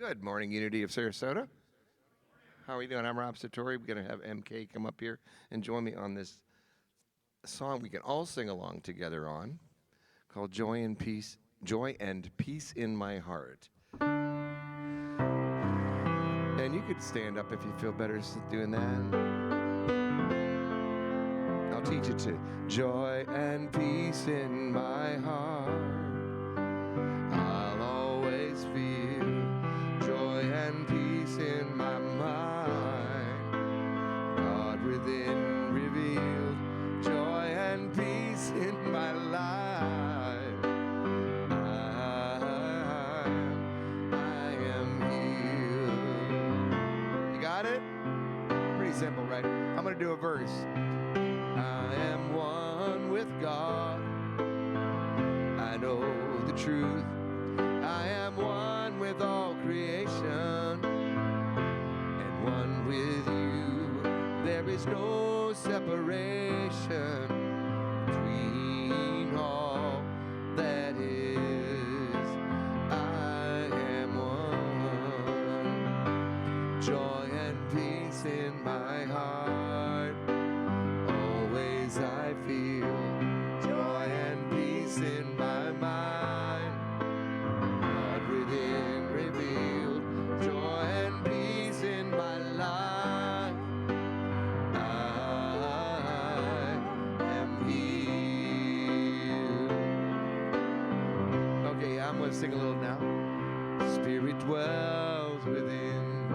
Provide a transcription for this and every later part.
Good morning, Unity of Sarasota. How are we doing? I'm Rob Satori. We're going to have MK come up here and join me on this song we can all sing along together on, called Joy and Peace in My Heart. And you could stand up if you feel better doing that. I'll teach it to joy and peace in my heart. I'll always feel joy and peace in my mind. God within revealed joy and peace in my life. I am healed. You got it? Pretty simple, right? I'm going to do a verse. I am one with God. I know the truth. I am one with all creation, and one with you. There is no separation between all that is. I am one. Joy and peace in my heart. Always I feel joy and peace in my mind. Within revealed joy and peace in my life. I am healed. Okay, I'm going to sing a little now. Spirit dwells within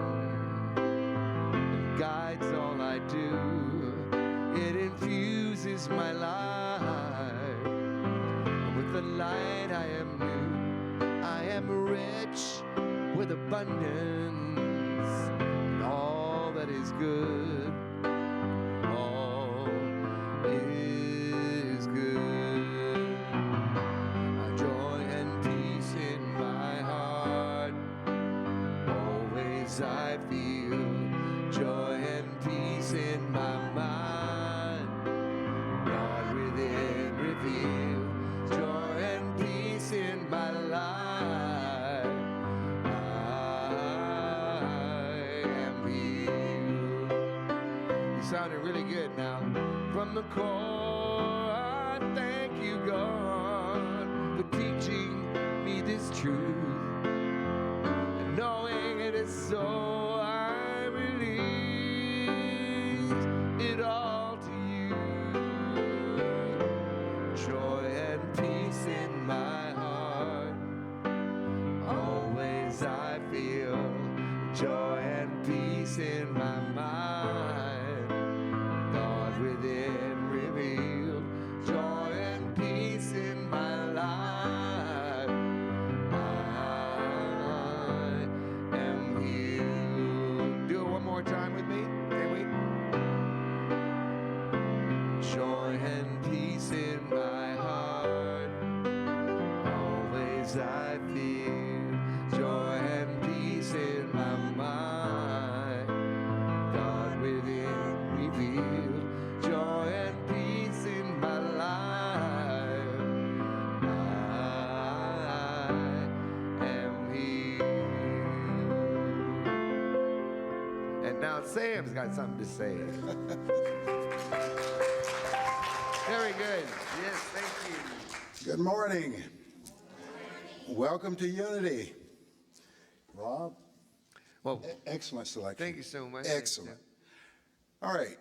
and guides all I do. It infuses my life. With the light I am new. I am rich with abundance, and all that is good, all is good. Joy and peace in my heart, always I feel joy and peace in my mind. God within revealed joy and peace in my life. Sounding really good now. From the core, I thank you, God, for teaching me this truth. And knowing it is so, I release it all to you. Joy and peace in my heart. Always I feel joy and peace in my mind. Within revealed joy and peace in my life. I am healed. Do it one more time with me, can we? Joy and peace in my heart. Always I feel joy and peace in my mind. God within revealed joy and peace in my life. I am healed. And now Sam's got something to say. Very good. Yes, thank you. Good morning. Welcome to Unity. Rob? Well, Excellent selection. thank you so much. Excellent. All right.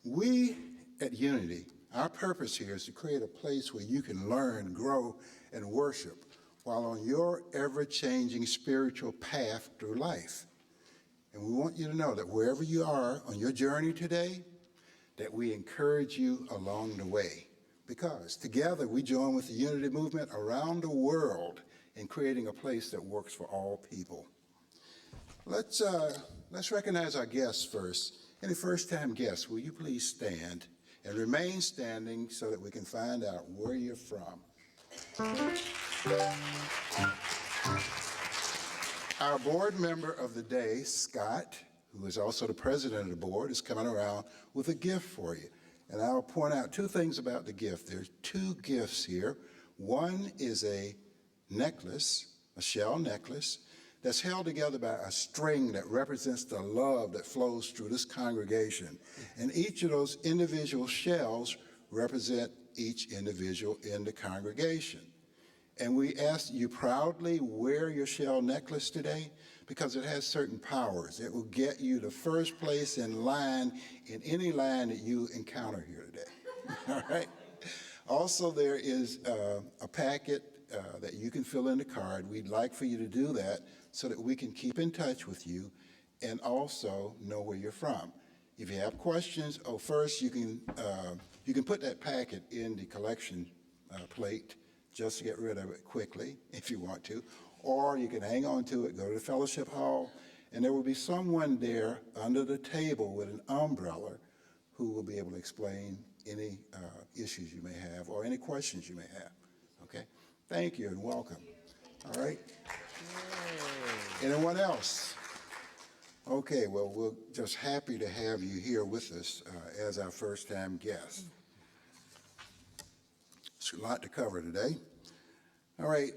We at Unity, our purpose here is to create a place where you can learn, grow, and worship while on your ever-changing spiritual path through life. And we want you to know that wherever you are on your journey today, that we encourage you along the way. Because together we join with the Unity movement around the world in creating a place that works for all people. Let's recognize our guests first. Any first-time guests, will you please stand and remain standing so that we can find out where you're from. Our board member of the day, Scott, who is also the president of the board, is coming around with a gift for you. And I'll point out two things about the gift. There's two gifts here. One is a necklace, a shell necklace, that's held together by a string that represents the love that flows through this congregation. And each of those individual shells represent each individual in the congregation. And we ask you proudly wear your shell necklace today because it has certain powers. It will get you the first place in line in any line that you encounter here today. All right? Also, there is a packet that you can fill in the card. We'd like for you to do that so that we can keep in touch with you and also know where you're from. If you have questions, first you can put that packet in the collection plate just to get rid of it quickly if you want to, or you can hang on to it, go to the fellowship hall, and there will be someone there under the table with an umbrella who will be able to explain any issues you may have or any questions you may have. Okay? Thank you and welcome. All right? Anyone else? Okay, well, we're just happy to have you here with us as our first-time guest. It's a lot to cover today. All right.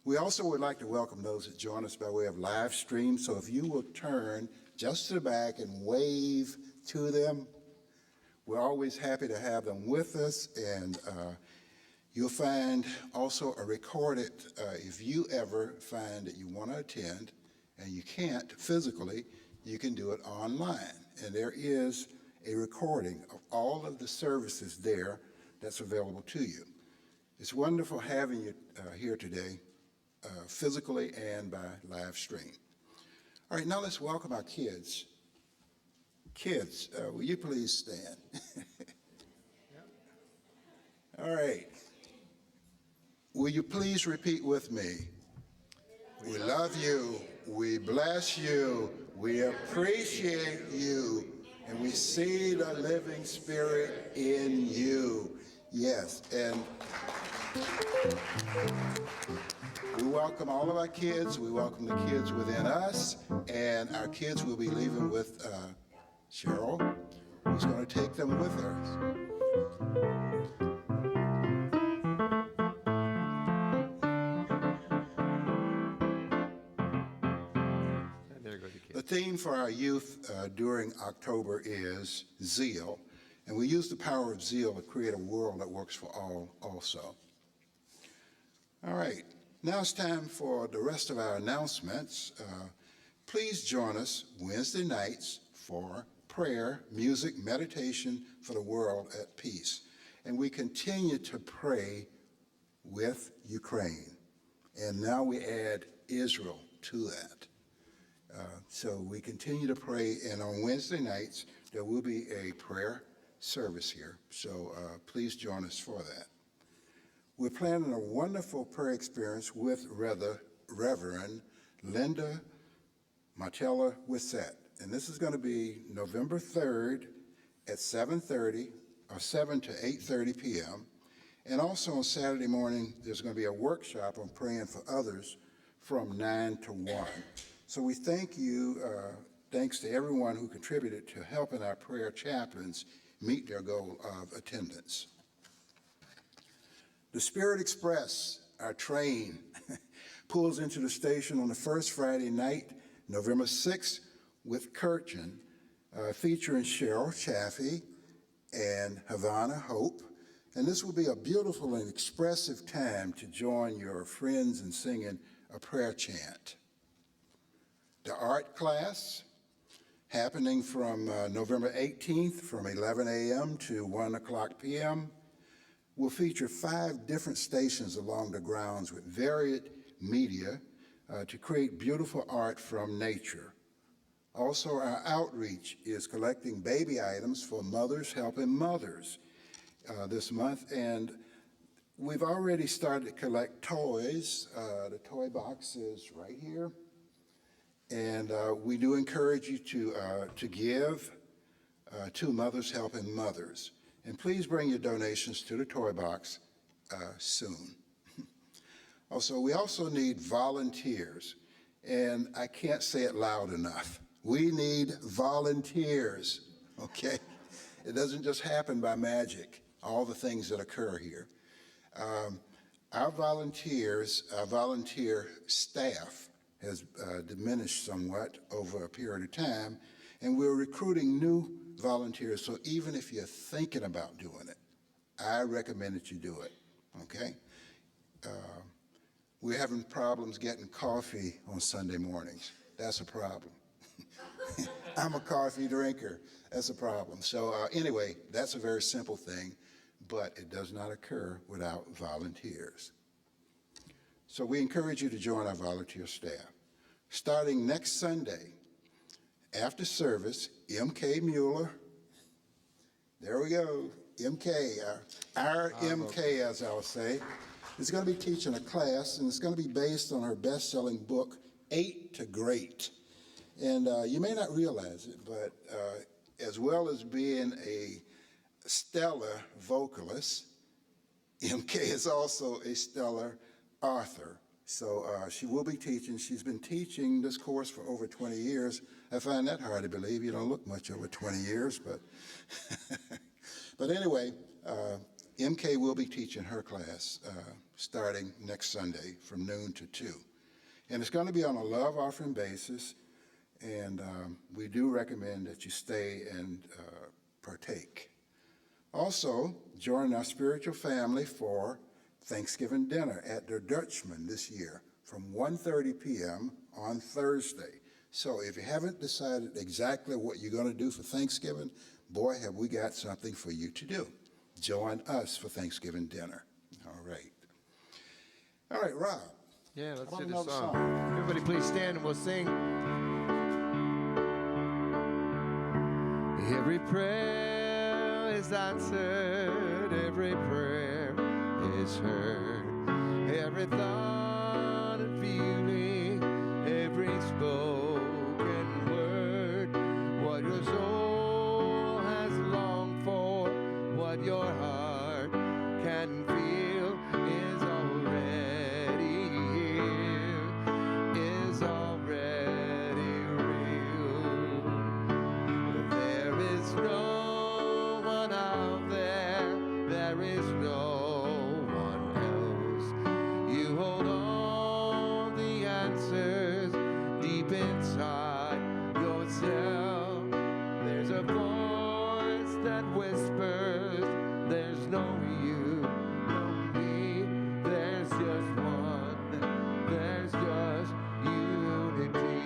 We also would like to welcome those that join us by way of live stream. So if you will turn just to the back and wave to them, we're always happy to have them with us. And you'll find also a recorded, if you ever find that you want to attend and you can't physically, you can do it online. And there is a recording of all of the services there that's available to you. It's wonderful having you here today, physically and by live stream. All right, now let's welcome our kids. Kids, will you please stand? All right. Will you please repeat with me? We love you, we bless you, we appreciate you, and we see the living Spirit in you. Yes, and we welcome all of our kids. We welcome the kids within us, and our kids will be leaving with Cheryl, who's going to take them with her. The theme for our youth during October is zeal, and we use the power of zeal to create a world that works for all also. All right, now it's time for the rest of our announcements. Please join us Wednesday nights for prayer, music, meditation for the world at peace. And we continue to pray with Ukraine. And now we add Israel to that. So we continue to pray, and on Wednesday nights, there will be a prayer service here. So please join us for that. We're planning a wonderful prayer experience with Reverend Linda Martella Wissett. And this is going to be November 3rd at 7:30 or 7 to 8:30 p.m. And also on Saturday morning, there's going to be a workshop on praying for others from 9 to 1. So we thank you, thanks to everyone who contributed to helping our prayer chaplains meet their goal of attendance. The Spirit Express, our train, pulls into the station on the first Friday night, November 6th, with Kirchen, featuring Cheryl Chaffee and Havana Hope. And this will be a beautiful and expressive time to join your friends in singing a prayer chant. The art class, happening from November 18th from 11 a.m. to 1 o'clock p.m., will feature 5 different stations along the grounds with varied media to create beautiful art from nature. Also, our outreach is collecting baby items for Mothers Helping Mothers this month, and we've already started to collect toys. The toy box is right here. And we do encourage you to give to Mothers Helping Mothers. And please bring your donations to the toy box soon. Also, we also need volunteers. And I can't say it loud enough. We need volunteers, okay? It doesn't just happen by magic, all the things that occur here. Our volunteer staff has diminished somewhat over a period of time, and we're recruiting new volunteers. So even if you're thinking about doing it, I recommend that you do it, okay? We're having problems getting coffee on Sunday mornings. That's a problem. I'm a coffee drinker. That's a problem. So anyway, that's a very simple thing, but it does not occur without volunteers. So we encourage you to join our volunteer staff. Starting next Sunday, after service, M.K. Mueller, there we go, MK, our MK, as I'll say, is going to be teaching a class, and it's going to be based on her best-selling book, 8 to Great. And you may not realize it, but as well as being a stellar vocalist, MK is also a stellar author. So she will be teaching. She's been teaching this course for over 20 years. I find that hard to believe. You don't look much over 20 years, but but anyway, MK will be teaching her class starting next Sunday from noon to 2. And it's going to be on a love offering basis, and we do recommend that you stay and partake. Also, join our spiritual family for Thanksgiving dinner at Der Dutchman this year from 1:30 p.m. on Thursday. So if you haven't decided exactly what you're going to do for Thanksgiving, boy, have we got something for you to do. Join us for Thanksgiving dinner. All right. All right, Rob. Yeah, let's how do about this another song. Everybody please stand and we'll sing. Every prayer is answered, every prayer is heard, every thought and feeling, every spoken word, what your soul has longed for, what your heart can feel is already here, is already real. There is no one out there, there is no one else. You hold all the answers deep inside yourself. There's a voice that whispers, there's no you, no me, there's just one, there's just unity.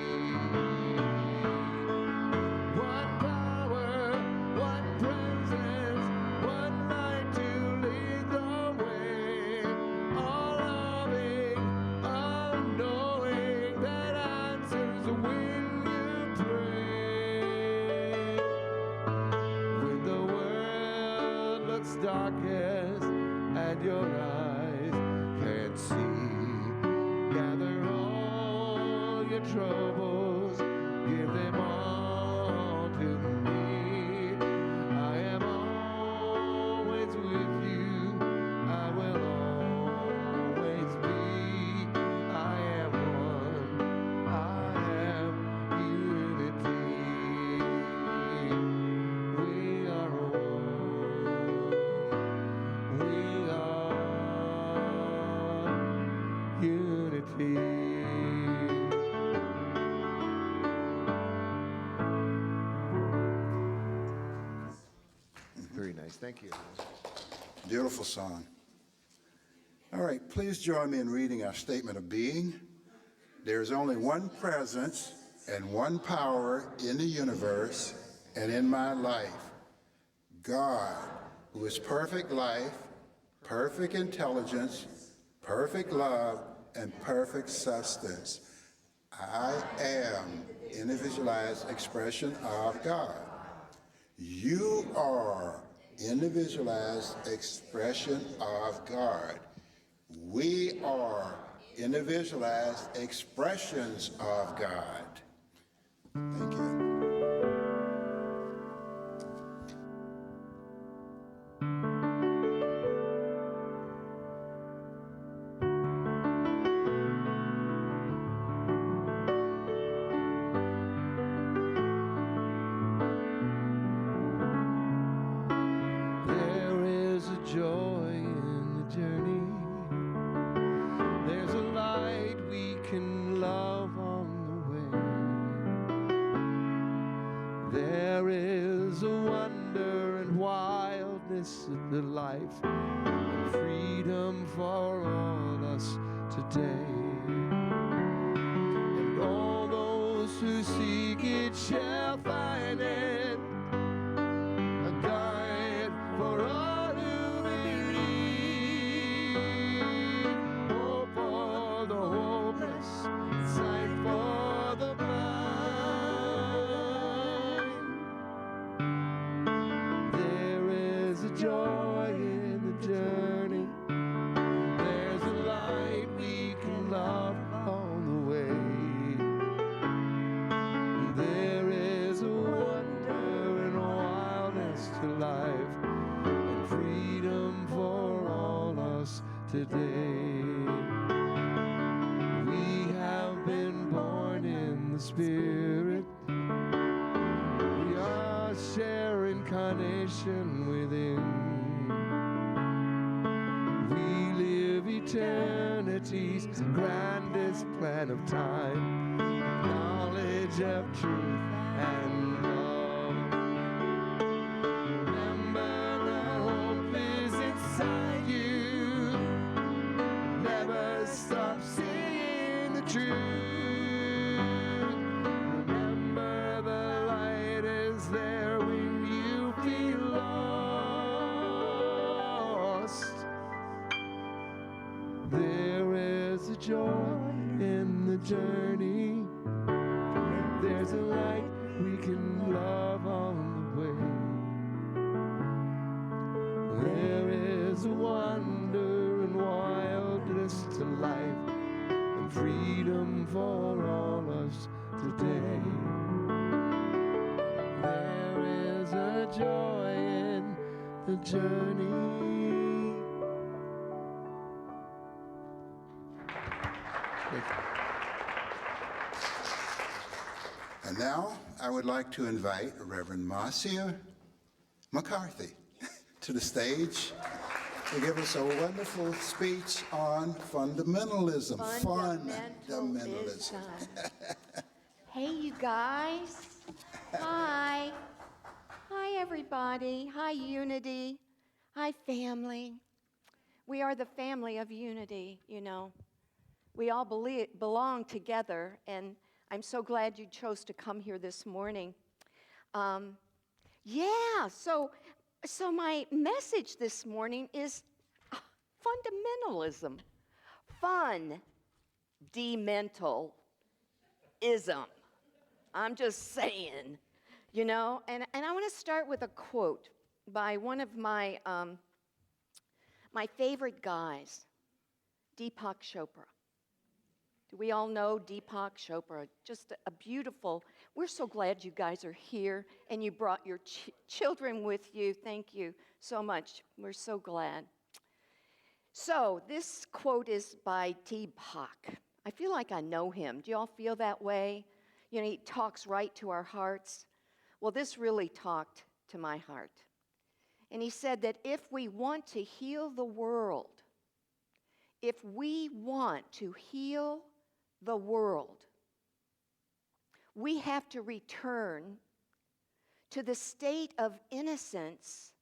One power, one presence, one light to lead the way. All loving, all knowing that answers when you pray. When the world looks darkest and your eyes can't see, gather all your troubles, give them all to me. I am always with you, I will always be. I am one, I am unity. We are one, we are unity. Very nice, thank you. Beautiful song. All right, please join me in reading our statement of being. There's only one presence and one power in the universe and in my life. God, who is perfect life, perfect intelligence, perfect love, and perfect substance. I am individualized expression of God. You are individualized expression of God. We are individualized expressions of God. Thank you. There is a joy in the journey. wonder and wildness of the life, and freedom for all us today. And all those who seek it shall find it, a guide for all who believe. Hope for the hopeless, sight for the blind. There is a joy in the journey. There's a light we can love on the way. There is a wonder and wildness to life, and freedom for all us today. We have been born in the Spirit. We are sharing incarnation within. We live eternity's grandest plan of time, knowledge of truth and love. Remember that hope is inside you. Never stop singing the truth. Remember the light is there when you feel lost. There is a joy in the journey. There's a light we can love on the way. There is a wonder and wildness to life, and freedom for all us today. There is a joy in the journey. Thank you. And now I would like to invite Reverend Marcia McCarthy to the stage to give us a wonderful speech on fundamentalism. Fundamentalism. Hey, you guys. Hi. Hi, everybody. Hi, Unity. Hi, family. We are the family of Unity, you know. We all belong together, and I'm so glad you chose to come here this morning. So my message this morning is fundamentalism. Fun-de-mental-ism. I'm just saying, you know. And I want to start with a quote by one of my favorite guys, Deepak Chopra. Do we all know Deepak Chopra? Just a beautiful, we're so glad you guys are here and you brought your children with you. Thank you so much. We're so glad. So this quote is by Deepak. I feel like I know him. Do you all feel that way? You know, he talks right to our hearts. Well, this really talked to my heart. And he said that if we want to heal the world, if we want to heal the world, we have to return to the state of innocence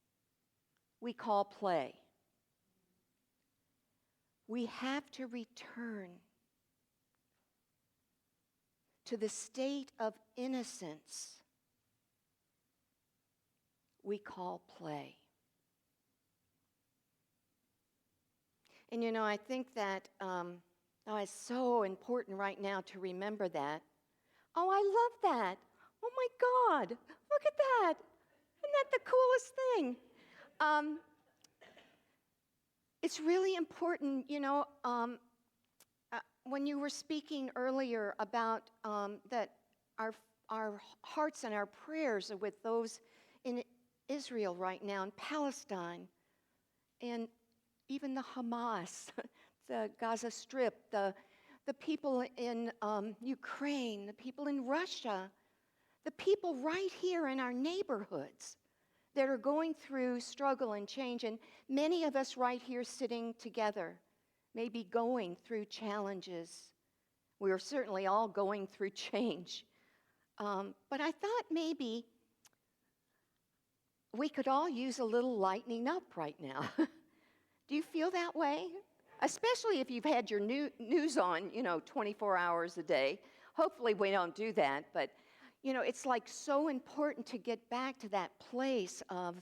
we call play. We have to return to the state of innocence we call play. And you know, I think that it's so important right now to remember that. Oh, I love that. Oh my God, look at that. Isn't that the coolest thing? It's really important, you know, when you were speaking earlier about that our hearts and our prayers are with those in Israel right now, in Palestine, and even the Hamas, the Gaza Strip, the people in Ukraine, the people in Russia, the people right here in our neighborhoods that are going through struggle and change, and many of us right here sitting together may be going through challenges. We are certainly all going through change. But I thought maybe we could all use a little lightening up right now. Do you feel that way? Especially if you've had your news on, 24 hours a day. Hopefully we don't do that, but, it's like so important to get back to that place of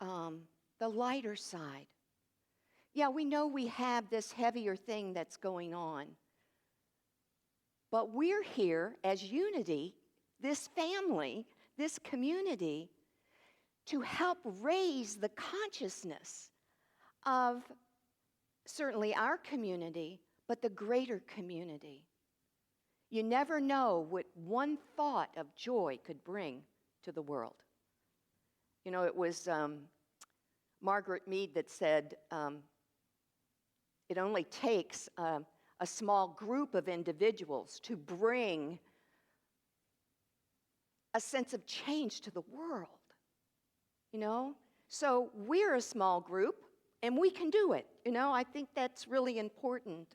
the lighter side. Yeah, we know we have this heavier thing that's going on, but we're here as unity, this family, this community, to help raise the consciousness of certainly our community, but the greater community. You never know what one thought of joy could bring to the world. It was Margaret Mead that said, it only takes a small group of individuals to bring a sense of change to the world. So we're a small group, and we can do it. I think that's really important.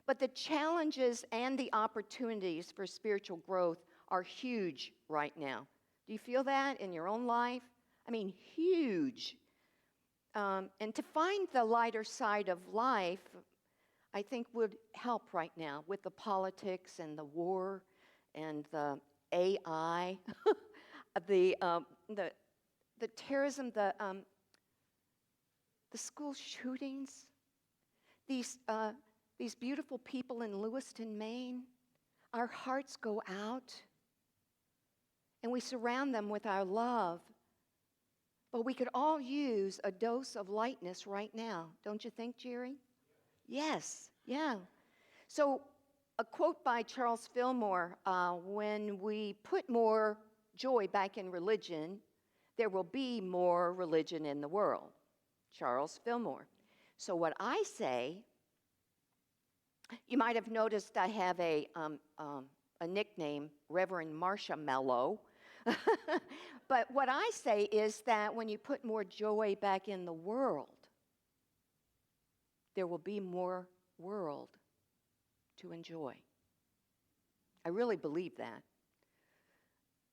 But the challenges and the opportunities for spiritual growth are huge right now. Do you feel that in your own life? I mean, huge. And to find the lighter side of life, I think would help right now with the politics and the war and the AI, the terrorism, the school shootings, these beautiful people in Lewiston, Maine. Our hearts go out, and we surround them with our love. But we could all use a dose of lightness right now, don't you think, Jerry? Yes, yeah. So a quote by Charles Fillmore, when we put more joy back in religion, there will be more religion in the world. Charles Fillmore. So what I say, you might have noticed I have a nickname, Reverend Marcia Mello. But what I say is that when you put more joy back in the world, there will be more world to enjoy. I really believe that.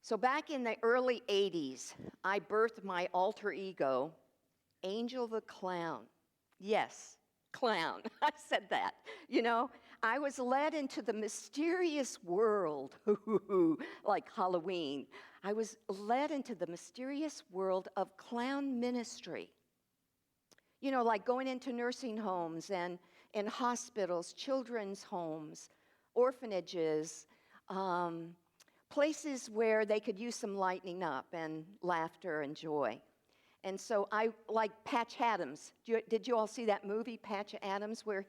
So back in the early 80s, I birthed my alter ego, Angel the Clown. Yes, clown. I said that. I was led into the mysterious world, like Halloween. I was led into the mysterious world of clown ministry. Like going into nursing homes and hospitals, children's homes, orphanages, places where they could use some lightening up and laughter and joy. And so I like Patch Adams. Did you all see that movie, Patch Adams, where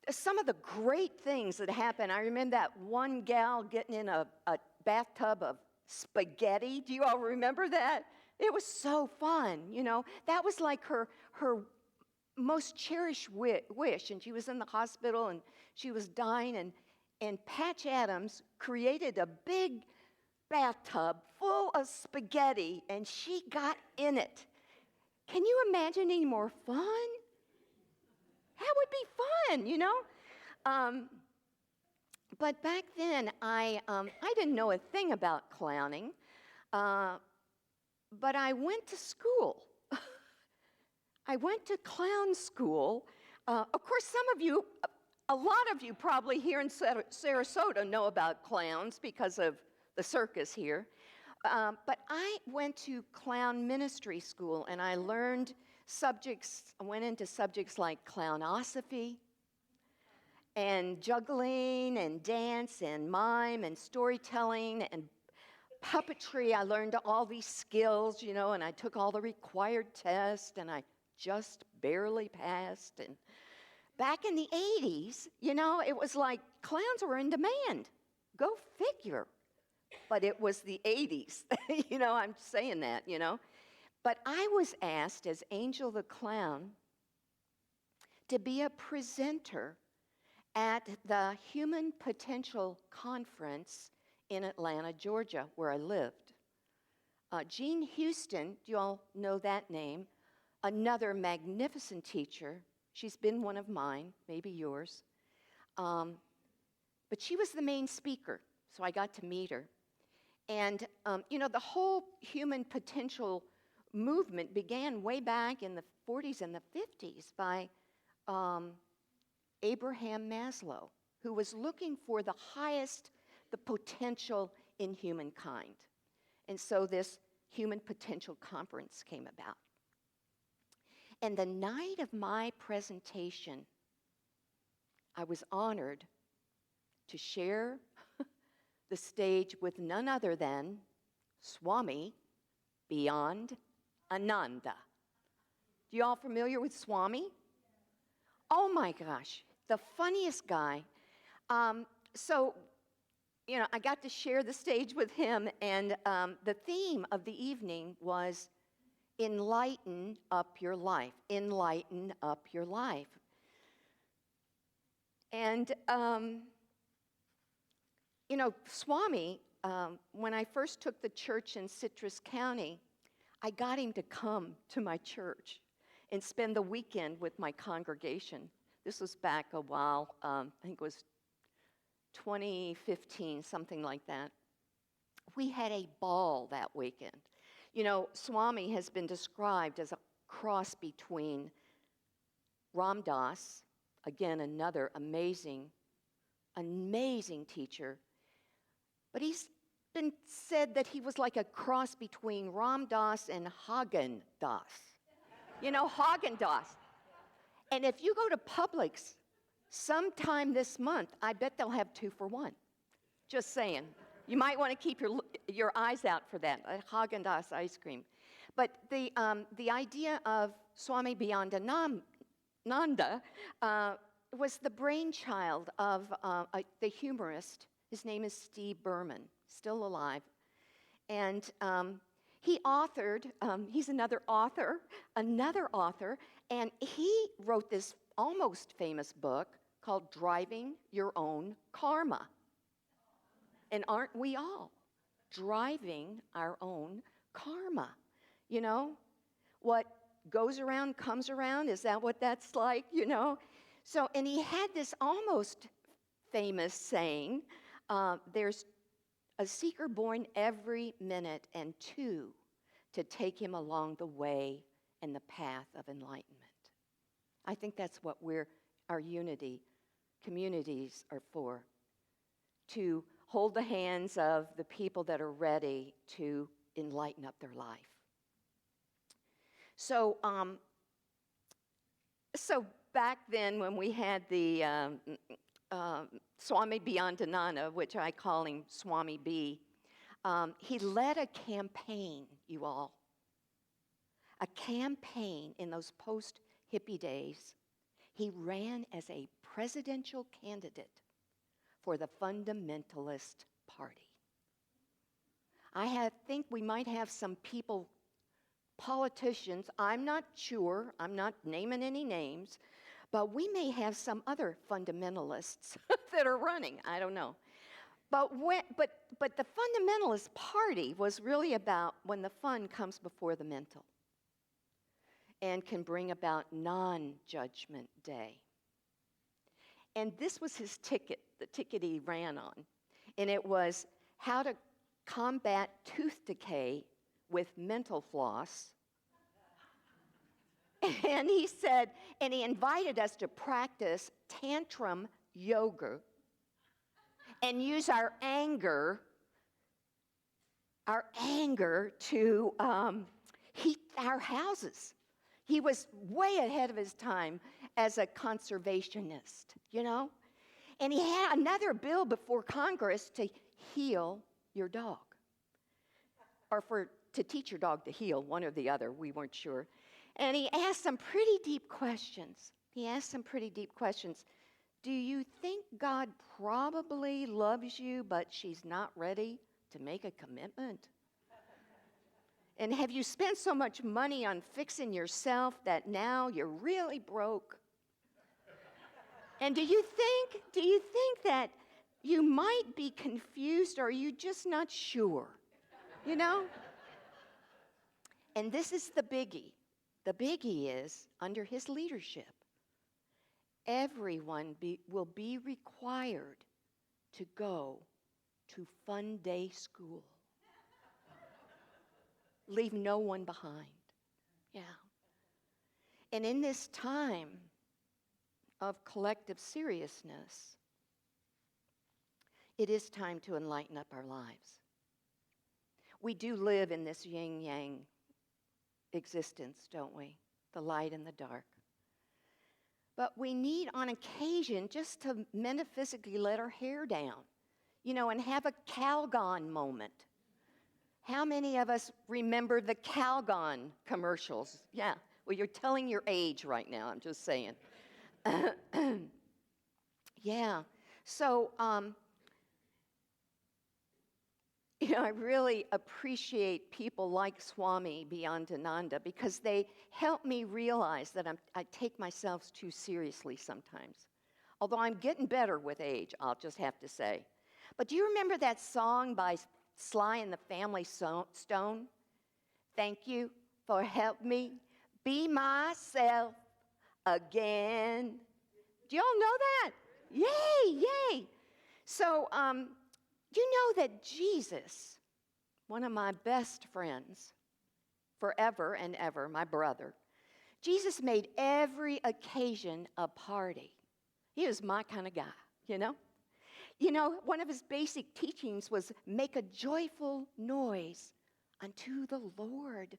some of the great things that happened? I remember that one gal getting in a bathtub of spaghetti. Do you all remember that? It was so fun, That was like her most cherished wish. And she was in the hospital, and she was dying. And Patch Adams created a big bathtub full of spaghetti, and she got in it. Can you imagine any more fun? That would be fun, But back then, I didn't know a thing about clowning, but I went to school. I went to clown school. Of course, a lot of you probably here in Sarasota know about clowns because of the circus here. But I went to clown ministry school, and I learned I went into subjects like clownosophy and juggling and dance and mime and storytelling and puppetry. I learned all these skills, and I took all the required tests, and I just barely passed. And back in the 80s, it was like clowns were in demand. Go figure. But it was the 80s. I'm saying that, But I was asked as Angel the Clown to be a presenter at the Human Potential Conference in Atlanta, Georgia, where I lived. Jean Houston, do you all know that name? Another magnificent teacher. She's been one of mine, maybe yours. But she was the main speaker, so I got to meet her. And, the whole human potential movement began way back in the 40s and the 50s by Abraham Maslow, who was looking for the highest, the potential in humankind. And so this Human Potential Conference came about. And the night of my presentation, I was honored to share the stage with none other than Swami Beyond Ananda. You all familiar with Swami? Oh my gosh, the funniest guy. So, I got to share the stage with him, and the theme of the evening was enlighten up your life. Enlighten up your life. And, Swami, when I first took the church in Citrus County, I got him to come to my church and spend the weekend with my congregation. This was back a while, I think it was 2015, something like that. We had a ball that weekend. Swami has been described as a cross between Ram Dass, again, another amazing teacher, but he's been said that he was like a cross between Ram Dass and Hagen Dass. Hagen Dass. And if you go to Publix sometime this month, I bet they'll have 2 for $1. Just saying. You might want to keep your eyes out for that, Haagen-Dazs ice cream. But the idea of Swami Biyandananda was the brainchild of the humorist. His name is Steve Berman, still alive. And he authored, he's another author, and he wrote this almost famous book called Driving Your Own Karma. And aren't we all driving our own karma? What goes around comes around. Is that what that's like? So, and he had this almost famous saying, there's a seeker born every minute and 2 to take him along the way and the path of enlightenment. I think that's what our unity communities are for, to hold the hands of the people that are ready to enlighten up their life. So, back then when we had the Swami Biyandananda, which I call him Swami B, he led a campaign, you all. A campaign in those post-hippie days. He ran as a presidential candidate for the fundamentalist party. I think we might have some people, politicians, I'm not sure, I'm not naming any names, but we may have some other fundamentalists that are running, I don't know. But the fundamentalist party was really about when the fun comes before the mental and can bring about non-judgment day. And this was his ticket, the ticket he ran on. And it was how to combat tooth decay with mental floss. And he said, and he invited us to practice tantrum yoga and use our anger to heat our houses. He was way ahead of his time as a conservationist, And he had another bill before Congress to heal your dog. Or to teach your dog to heal, one or the other, we weren't sure. And he asked some pretty deep questions. Do you think God probably loves you, but she's not ready to make a commitment? And have you spent so much money on fixing yourself that now you're really broke? And do you think that you might be confused, or are you just not sure? And this is the biggie. The biggie is, under his leadership, everyone will be required to go to Fun Day School. Leave no one behind. And in this time of collective seriousness, it is time to enlighten up our lives. We do live in this yin-yang existence, don't we? The light and the dark. But we need, on occasion, just to metaphysically let our hair down, and have a Calgon moment. How many of us remember the Calgon commercials? Yeah, well, you're telling your age right now, I'm just saying. Yeah, so, I really appreciate people like Swami Beyondananda because they help me realize that I take myself too seriously sometimes. Although I'm getting better with age, I'll just have to say. But do you remember that song by Sly and the Family Stone? Thank you for helping me be myself again. Do y'all know that? Yay, yay. So, you know that Jesus, one of my best friends, forever and ever, my brother, Jesus made every occasion a party. He was my kind of guy, one of his basic teachings was make a joyful noise unto the Lord.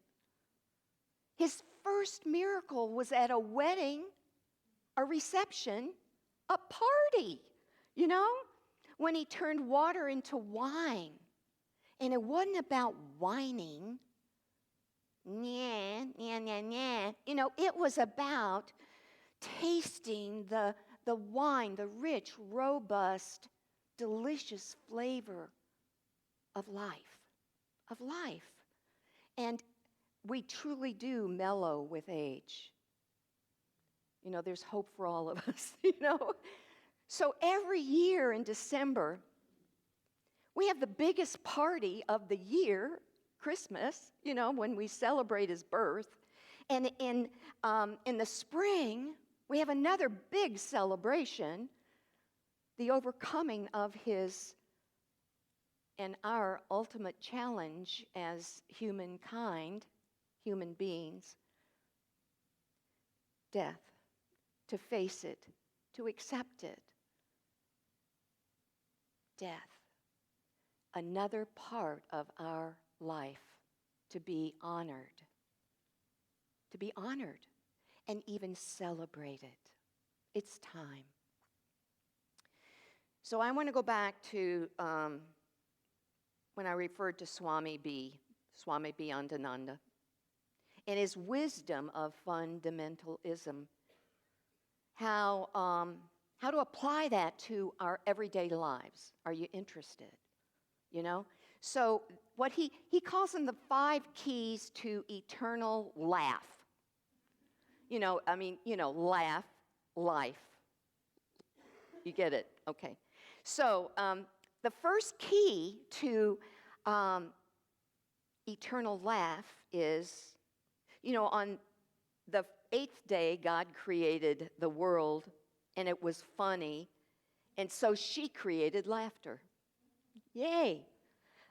His first miracle was at a wedding, a reception, a party, when he turned water into wine. And it wasn't about whining. It was about tasting the wine, the rich, robust, delicious flavor of life. And we truly do mellow with age. There's hope for all of us, So every year in December, we have the biggest party of the year, Christmas, when we celebrate his birth. And in the spring, we have another big celebration, the overcoming of his and our ultimate challenge as humankind, human beings, death, to face it, to accept it. Death, another part of our life to be honored, and even celebrated. It's time. So I want to go back to when I referred to Swami Beyondananda, and his wisdom of FUN-de-mental-ism, how to apply that to our everyday lives. Are you interested? So what he calls them the 5 keys to eternal laugh. Laugh, life. You get it? Okay. So the first key to eternal laugh is, on the 8th day, God created the world, and it was funny, and so she created laughter. Yay!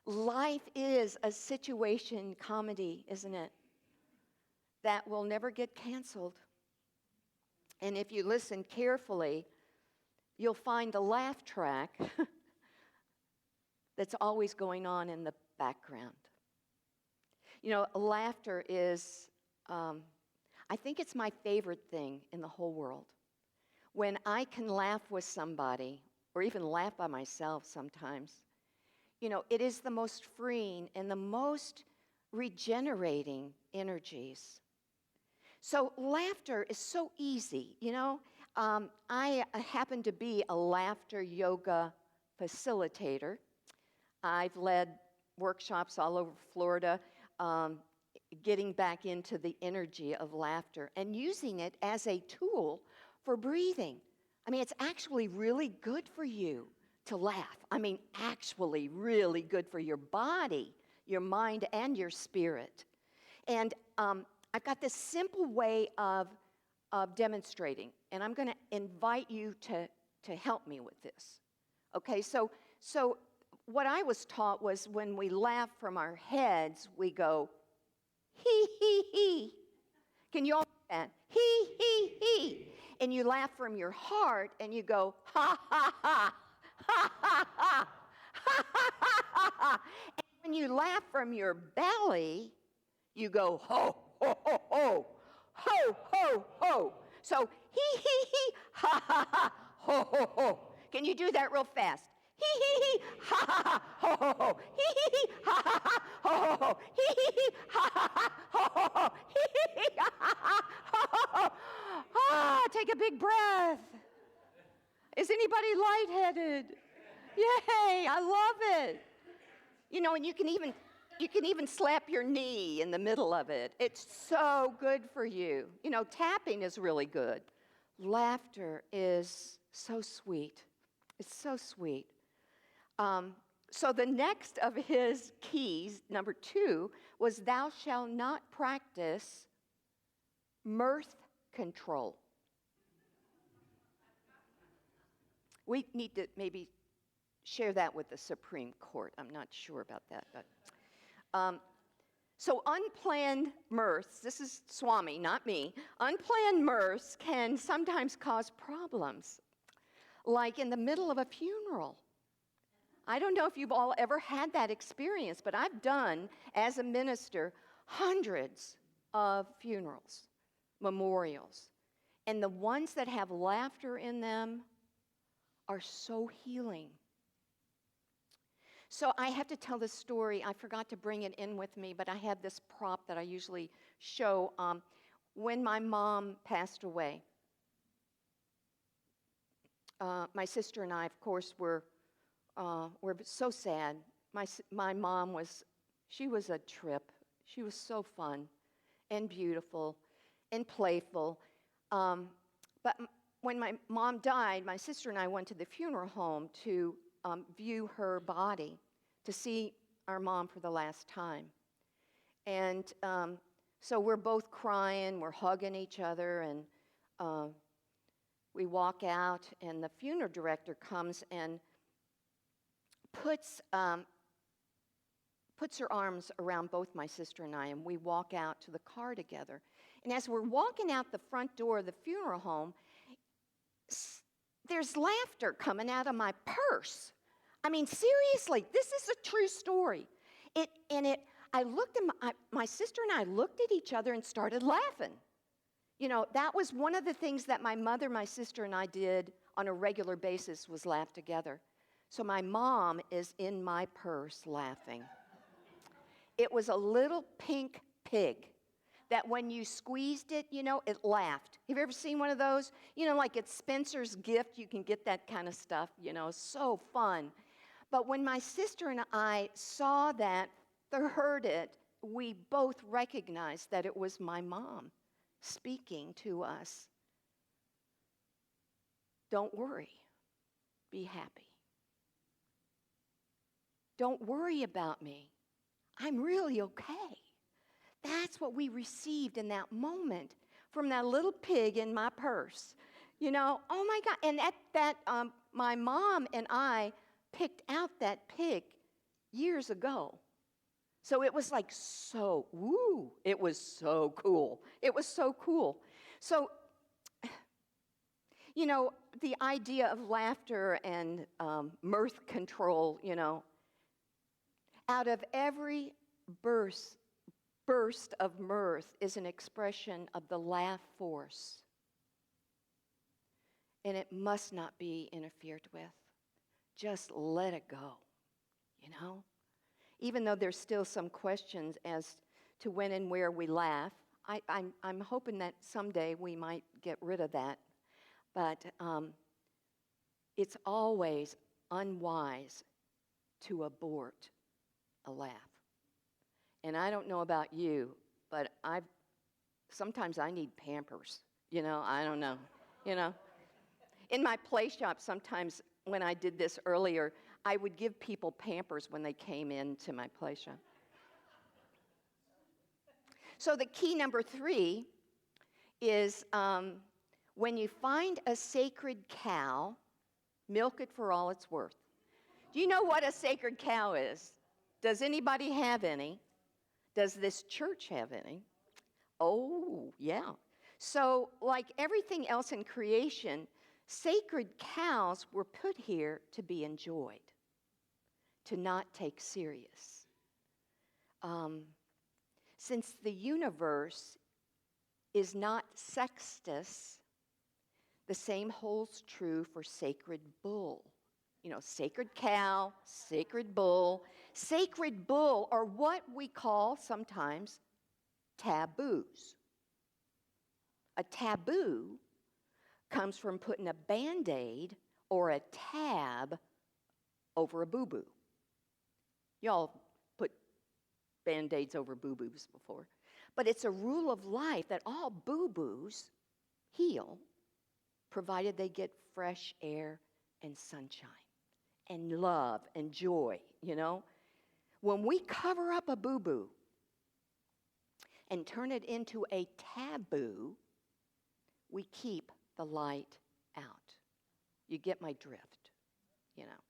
Life is a situation comedy, isn't it? That will never get canceled. And if you listen carefully, you'll find a laugh track that's always going on in the background. Laughter is, I think it's my favorite thing in the whole world. When I can laugh with somebody, or even laugh by myself sometimes, it is the most freeing and the most regenerating energies. So laughter is so easy, I happen to be a laughter yoga facilitator. I've led workshops all over Florida, getting back into the energy of laughter and using it as a tool for breathing. It's actually really good for you to laugh. Actually really good for your body, your mind, and your spirit. And I've got this simple way of demonstrating, and I'm going to invite you to help me with this. Okay, so what I was taught was when we laugh from our heads, we go, hee, hee, hee. Can you all and he, and you laugh from your heart, and you go, ha, ha, ha, ha, ha, ha, ha, ha, ha, ha. And when you laugh from your belly, you go, ho, ho, ho, ho, ho, ho, ho. So, he, ha, ha, ha, ho, ho, ho. Can you do that real fast? He, ha, ha, ha, ho, ho, ho. He, ha, ha, ha, ho, ho, ho. He, ha, ha, ha, ho, ho, ho. He, ha, ha, ha, ho, ho, ho. Ah, take a big breath. Is anybody lightheaded? Yay, I love it. You know, and you can even slap your knee in the middle of it. It's so good for you. You know, tapping is really good. Laughter is so sweet. It's so sweet. So the next of his keys, number 2, was thou shalt not practice mirth control. We need to maybe share that with the Supreme Court. I'm not sure about that, but so unplanned mirths, this is Swami, not me, unplanned mirths can sometimes cause problems, like in the middle of a funeral. I don't know if you've all ever had that experience, but I've done, as a minister, hundreds of funerals, memorials, and the ones that have laughter in them are so healing. So I have to tell this story. I forgot to bring it in with me, but I have this prop that I usually show. When my mom passed away, my sister and I, of course, were so sad. My mom she was a trip. She was so fun and beautiful and playful. But when my mom died, my sister and I went to the funeral home to view her body, to see our mom for the last time. And so we're both crying, we're hugging each other, and we walk out, and the funeral director comes and puts her arms around both my sister and I, and we walk out to the car together. And as we're walking out the front door of the funeral home, there's laughter coming out of my purse. I mean, seriously, this is a true story. I looked at my sister and I looked at each other and started laughing. You know, that was one of the things that my mother, my sister, and I did on a regular basis, was laugh together. So my mom is in my purse laughing. It was a little pink pig that when you squeezed it, you know, it laughed. Have you ever seen one of those? You know, like it's Spencer's Gift, you can get that kind of stuff, you know, so fun. But when my sister and I saw that, or heard it, we both recognized that it was my mom speaking to us. Don't worry, be happy. Don't worry about me. I'm really okay. That's what we received in that moment from that little pig in my purse. You know, oh my God. And my mom and I picked out that pig years ago. So it was like it was so cool. It was so cool. So, you know, the idea of laughter and mirth control, you know, out of every burst of mirth is an expression of the laugh force. And it must not be interfered with. Just let it go, you know? Even though there's still some questions as to when and where we laugh, I'm hoping that someday we might get rid of that. But it's always unwise to abort a laugh. And I don't know about you, but sometimes I need Pampers. You know, I don't know. You know, in my play shop, sometimes when I did this earlier, I would give people Pampers when they came into my play shop. So the key number 3 is when you find a sacred cow, milk it for all it's worth. Do you know what a sacred cow is? Does anybody have any? Does this church have any? Oh, yeah. So, like everything else in creation, sacred cows were put here to be enjoyed, to not take serious. Since the universe is not sexless, the same holds true for sacred bull. You know, sacred cow, sacred bull. Sacred bull are what we call sometimes taboos. A taboo comes from putting a Band-Aid or a tab over a boo-boo. Y'all put Band-Aids over boo-boos before. But it's a rule of life that all boo-boos heal, provided they get fresh air and sunshine and love and joy, you know? When we cover up a boo-boo and turn it into a taboo, we keep the light out. You get my drift, you know?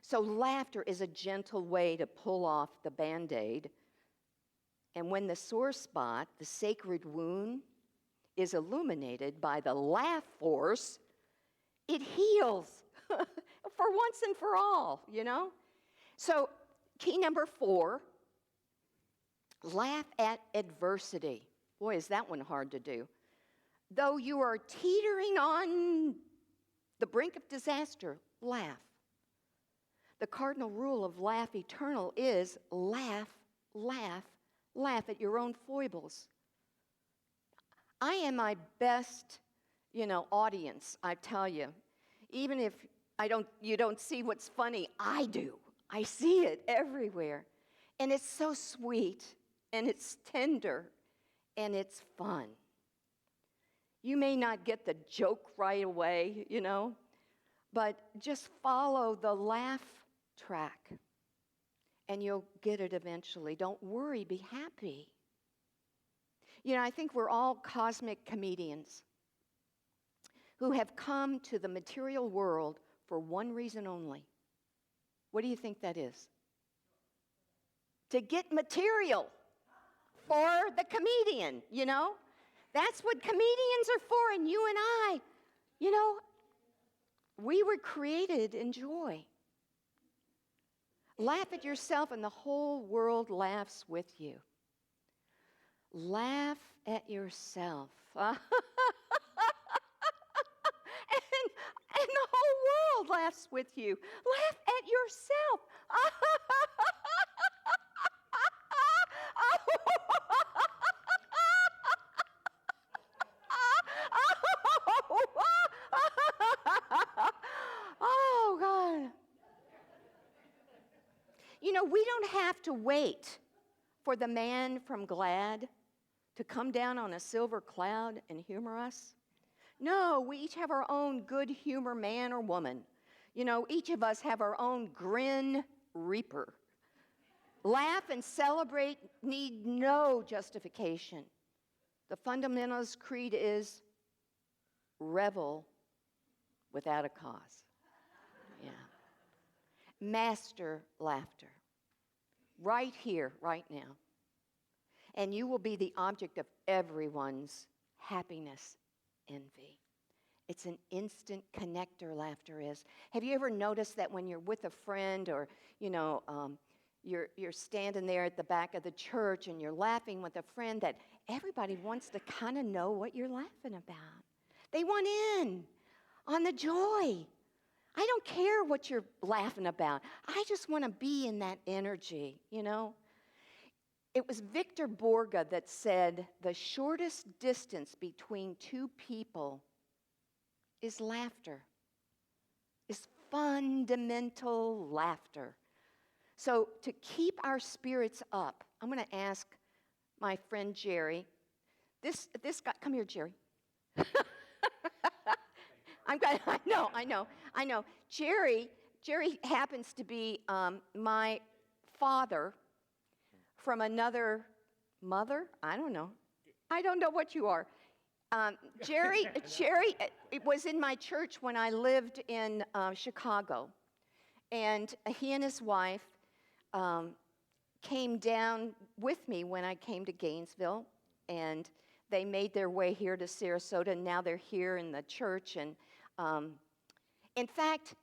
So laughter is a gentle way to pull off the Band-Aid. And when the sore spot, the sacred wound, is illuminated by the laugh force, it heals for once and for all, you know? So key number 4, laugh at adversity. Boy, is that one hard to do. Though you are teetering on the brink of disaster, laugh. The cardinal rule of laugh eternal is laugh, laugh, laugh at your own foibles. I am my best, audience, I tell you. Even if you don't see what's funny, I do. I see it everywhere. And it's so sweet, and it's tender, and it's fun. You may not get the joke right away, but just follow the laugh track, and you'll get it eventually. Don't worry, be happy. I think we're all cosmic comedians who have come to the material world for one reason only. What do you think that is? To get material for the comedian, That's what comedians are for, and you and I, we were created in joy. Laugh at yourself, and the whole world laughs with you. Laugh at yourself. and the whole world laughs with you. Laugh at yourself. Oh, God. We don't have to wait for the man from Glad to come down on a silver cloud and humor us. No, we each have our own good humor man or woman. Each of us have our own grin reaper. Laugh and celebrate need no justification. The fundamentalist creed is revel without a cause. Yeah. Master laughter. Right here, right now. And you will be the object of everyone's happiness, envy. It's an instant connector, laughter is. Have you ever noticed that when you're with a friend or, you're standing there at the back of the church and you're laughing with a friend, that everybody wants to kind of know what you're laughing about? They want in on the joy. I don't care what you're laughing about. I just want to be in that energy, It was Victor Borge that said, the shortest distance between two people is laughter, is fundamental laughter. So to keep our spirits up, I'm going to ask my friend Jerry. This guy, come here, Jerry. I know. Jerry happens to be my father from another mother. I don't know what you are. Jerry it was in my church when I lived in Chicago. And he and his wife came down with me when I came to Gainesville. And they made their way here to Sarasota, and now they're here in the church. And in fact,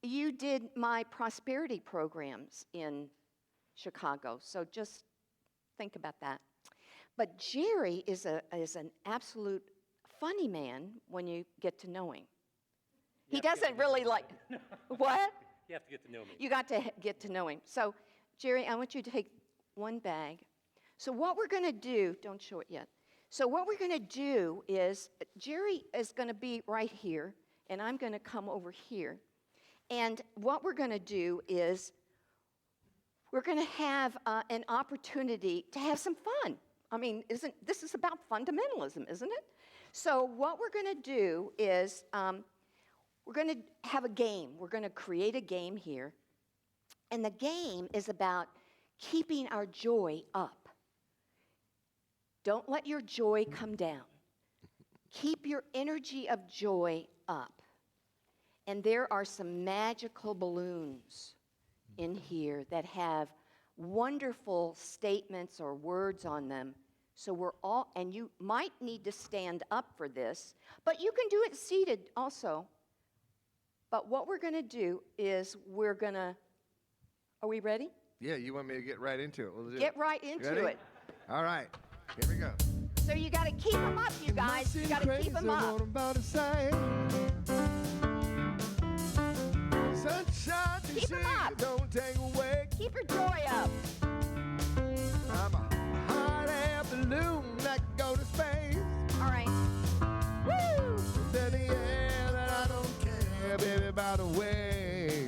you did my prosperity programs in Chicago, so just think about that. But Jerry is an absolute funny man when you get to know him. He doesn't really like, what? You have to get to know me. You got to get to know him. So, Jerry, I want you to take one bag. So what we're going to do, don't show it yet. So what we're going to do is, Jerry is going to be right here, and I'm going to come over here. And what we're going to do is, we're going to have an opportunity to have some fun. I mean, this is about fundamentalism, isn't it? So what we're going to do is, we're going to have a game. We're going to create a game here. And the game is about keeping our joy up. Don't let your joy come down. Keep your energy of joy up. And there are some magical balloons in here that have wonderful statements or words on them. So we're all, and you might need to stand up for this, but you can do it seated also. But what we're going to do is are we ready? Yeah, you want me to get right into it? We'll do Get it. right into Ready? it. All right, here we go. So you got to keep them up, you guys. You got to keep them up. What I'm about to say. Sunshine to Keep 'em see, up. don't take away. Keep your joy up. I'm a hot air balloon that can go to space. All right. Woo! To the air that I don't care, baby, by the way.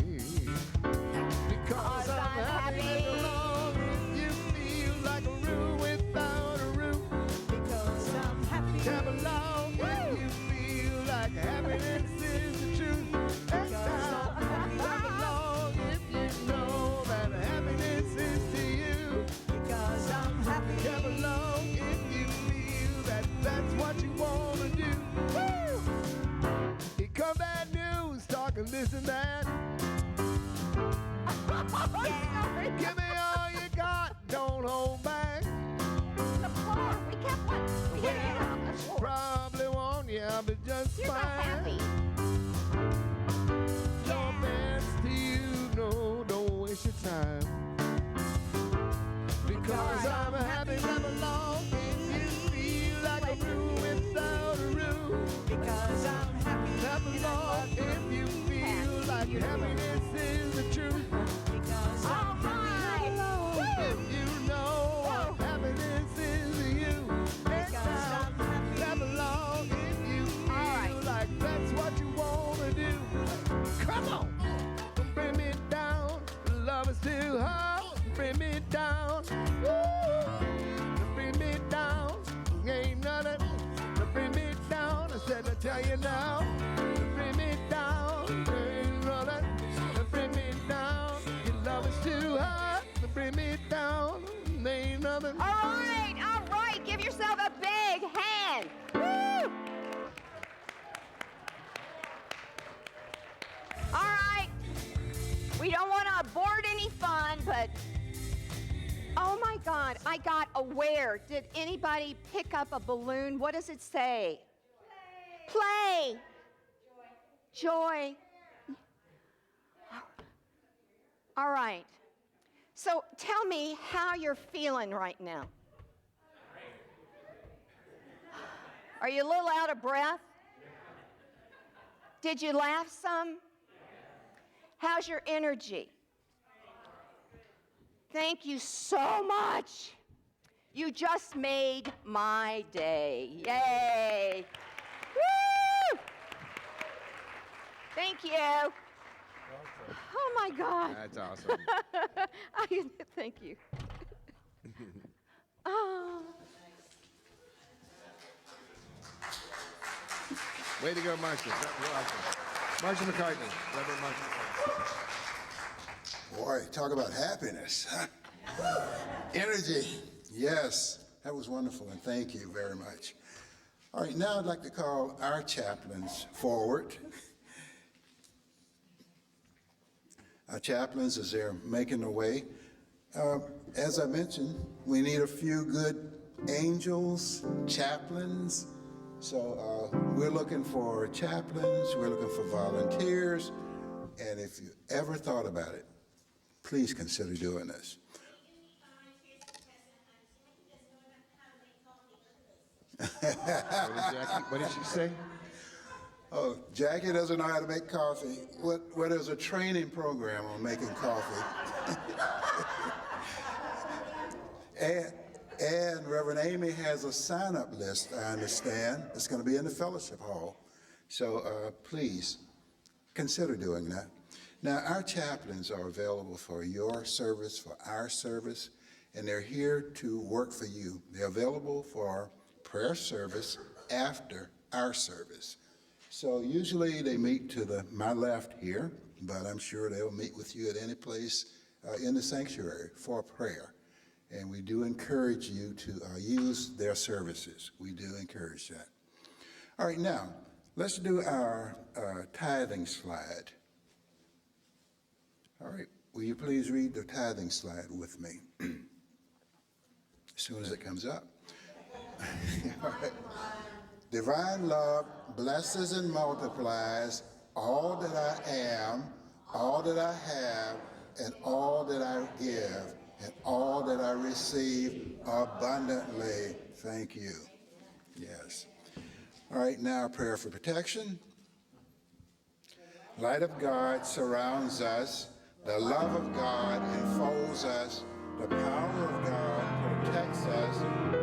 Because I'm happy alone if you feel like a room without a roof. Because I'm happy. Clap along if you feel like happiness is the truth. And now, clap along if you know that happiness is to you. Because I'm happy. Clap along if you feel that that's what you want to do. Woo! Here come that news, talking this and that. Yeah. Give me all you got, don't hold back. The floor. We kept one. We hit it on the floor. Probably won't you, but just You're not fine. happy. No offense to you, no, don't waste your time. Because I'm happy, clap along if you feel like a room without a roof. Because I'm happy. Clap along if you feel like happiness is the truth. Because I'm happy. If you know happiness is to you. And now, clap along if you feel like that's what you want to do. Come on, don't bring me down. Love is too hard. Bring me down. Woo. Don't bring me down. Ain't nothing. Don't bring me down. I said I tell you now. Don't bring me down. Ain't nothing. Don't bring me down. Your love is too hard. Don't bring me down. Ain't nothing. All right. Give yourself a big hand. Woo! All right. We don't want to abort any fun, but oh my God, I got aware. Did anybody pick up a balloon? What does it say? Play. Joy. All right. So tell me how you're feeling right now. Are you a little out of breath? Did you laugh some? How's your energy? Thank you so much. You just made my day. Yay. Woo! Thank you. Oh my God. That's awesome. Thank you. Oh. Way to go, Marcia. You're awesome. Marcia McCartney. Reverend Marcia. Boy, talk about happiness. Huh? Energy. Yes, that was wonderful, and thank you very much. All right, now I'd like to call our chaplains forward. Our chaplains, as they're making their way. As I mentioned, we need a few good angels, chaplains. So we're looking for chaplains, we're looking for volunteers, and if you ever thought about it, please consider doing this. What did she say? Oh, Jackie doesn't know how to make coffee. Well, there's a training program on making coffee. And Reverend Amy has a sign-up list, I understand. It's going to be in the fellowship hall. So please consider doing that. Now, our chaplains are available for your service, for our service, and they're here to work for you. They're available for prayer service after our service. So usually they meet to my left here, but I'm sure they'll meet with you at any place in the sanctuary for prayer. And we do encourage you to use their services. We do encourage that. All right, now, let's do our tithing slide. All right, will you please read the tithing slide with me? As soon as it comes up. All right. Divine love blesses and multiplies all that I am, all that I have, and all that I give, and all that I receive abundantly. Thank you. Yes. All right, now a prayer for protection. Light of God surrounds us. The love of God enfolds us. The power of God protects us.